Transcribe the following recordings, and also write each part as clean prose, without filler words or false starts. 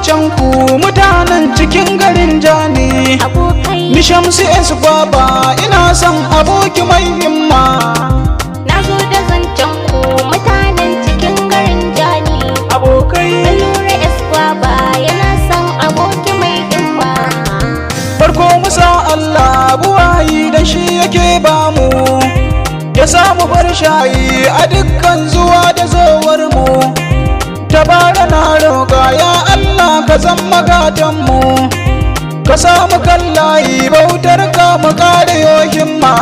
zancen ku mutanen cikin garin Jani. Ni Shamsu S Gwaba ina son aboki mai himma. Na zo da zancen ku mutanen cikin garin Jani. Abokai Allura S Gwaba yana son aboki mai himma. farko musa Allah buwayi da shi yake bamu, ya samu bar shayi a dukkan zuwa da zowar mu. Tabara na roƙa ya Allah ka zan magatan mu, ka samu kallayi bautar ka mu kare himma.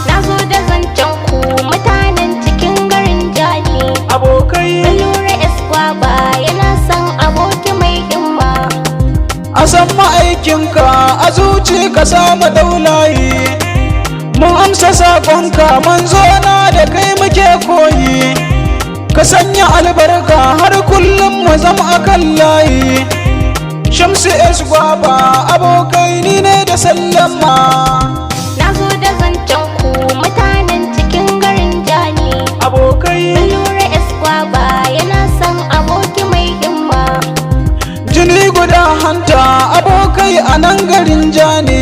Na zo da zancen ku mutanen cikin garin Jani. Abokai Allura S Gwaba yana son aboki mai himma. a san ma'aikinka a zuci ka samu daulayi, mun amsa sakonka manzo na da kai muke koyi. Ka sanya albarka har kullum mu zama akan layi. Shamsu S Gwaba abokai ni ne da sallama. Na zo da zancen ku mutanen cikin garin Jani. Abokai Allura S Gwaba yana son aboki mai himma. jini guda hanta abokai a nan garin Jani.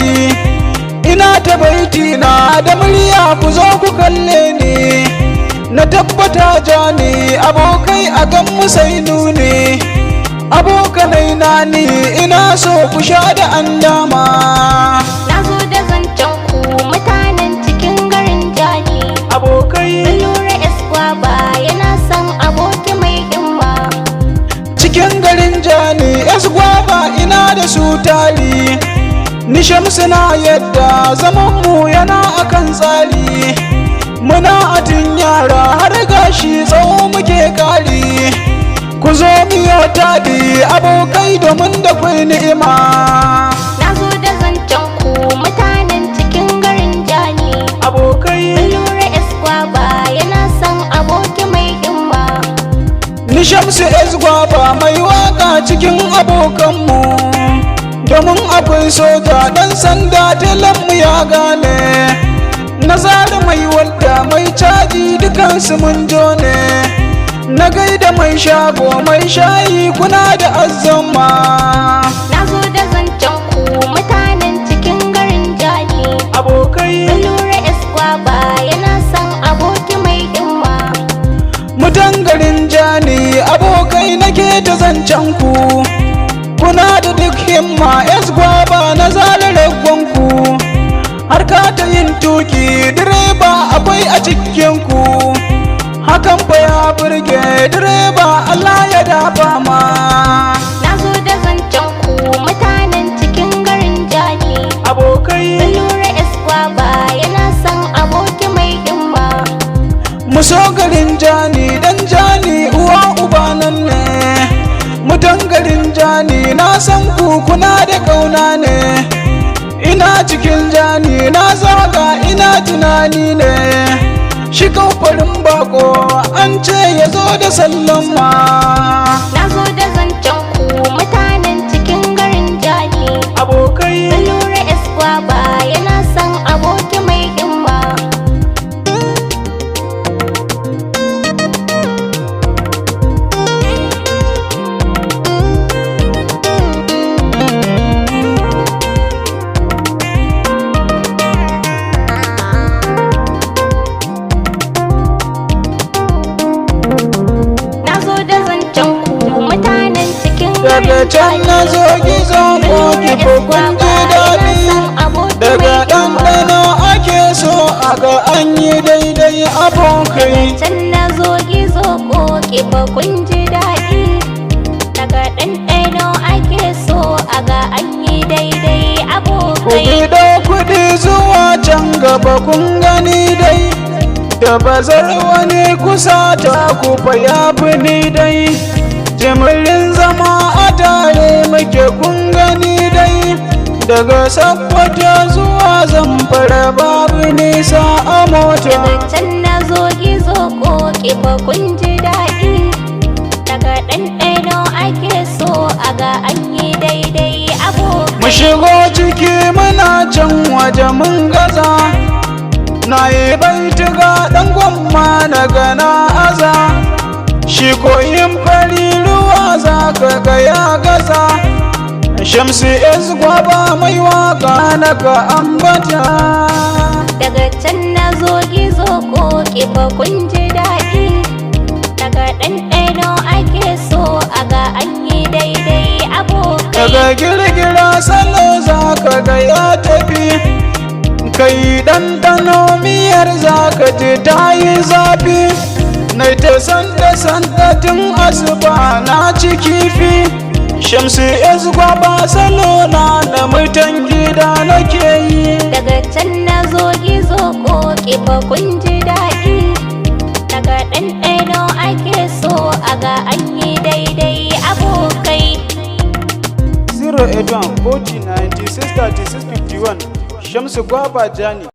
Ina ta baiti na da murya ku zo ku kalle ni, na tabbata Jani abokai a gan musainu ne. Abokanai na ni ina so ku sha da an dama. Na zo da zancen ku mutanen cikin garin Jani. Abokai Allura S Gwaba yana son aboki mai himma. cikin garin Jani S Gwaba ina da su tali. Ni Shamsu na yadda zaman mu yana akan tsari, muna atin yara har gashi tsawo muke kari. Ku zo miyo tadi abokai domin da kwai ni'ima. Na zo da zancen ku mutanen cikin garin Jani. Abokai Allura S Gwaba yana son aboki mai himma. Ni Shamsu S Gwaba mai waka cikin abokanmu, domin akwai soja dan sanda talanmu ya gane. Nazari mai walda mai caji dukansu mun jone. Na gaida mai shago mai shayi kuna da azzama. Na zo da zancen ku mutanen cikin garin Jani. Abokai Allura S Gwaba yana son aboki mai himma. mutan garin Jani abokai nake ta zancen ku, kuna da duk himma S Gwaba na zalarar ku. Har ka ta yin tuki direba akwai a cikin ku, hakan fa ya burge direba Allah ya dafa ma. Na zo da zancen ku mutanen cikin garin Jani. Abokai Allura S Gwaba yana son aboki mai himma. mu so garin Jani dan Jani uwa uba nan ne. Mutan garin Jani na san ku kuna da kauna ne. Ina cikin Jani na zaga ina tunani ne. Shi farin bako an ce ya zo da sallama. Na zo da zancen ku mutanen cikin garin Jani. Abokai Allura S Gwaba yana son aboki mai himma. Na zo da zancen ku mutanen cikin daga garin can na zo gizo ko kifo kun ji daɗi. Daga ɗanɗano ake so a ga an yi daidai abokai. Can na zo gizo ko kifa kun ji daɗi. Daga ɗanɗano ake so a ga an yi daidai Ku abokai. bido kuɗi zuwa can gaba kun gani dai, da bazar wani kusa ta ku fa ya fi ni dai. Jimirin zama a tare muke kun gani dai, daga Sokoto zuwa Zamfara babu nisa a mota. Daga can na zo gizo ko kifa kun ji daɗi. Daga ɗanɗano ake so a ga an yi daidai abokai. Mu shigo ciki muna can waje mun gaza, na yi baituga ɗan gwamma daga na aza. shi koyin fari ruwa za ka ga ya gaza. Shamsu S Gwaba mai waka na ka ambata. Daga can na zo gizo koki fa kun ji daɗi. Daga ɗanɗano ake so a ga an yi daidai abokai. Daga girgira salo za ka ga ya tafi. Kai ɗanɗano miyar za ka ji ta yi zafi. Nai ta sanda tun asuba na ci kifi. Shamsu S Gwaba salo na mutan gida nake yi. Daga can na zo gizo koki fa kun ji daɗi. Daga ɗanɗano ake so a ga an yi daidai abokai. 081 40 96 36 51 Shamsu Gwaba Jani.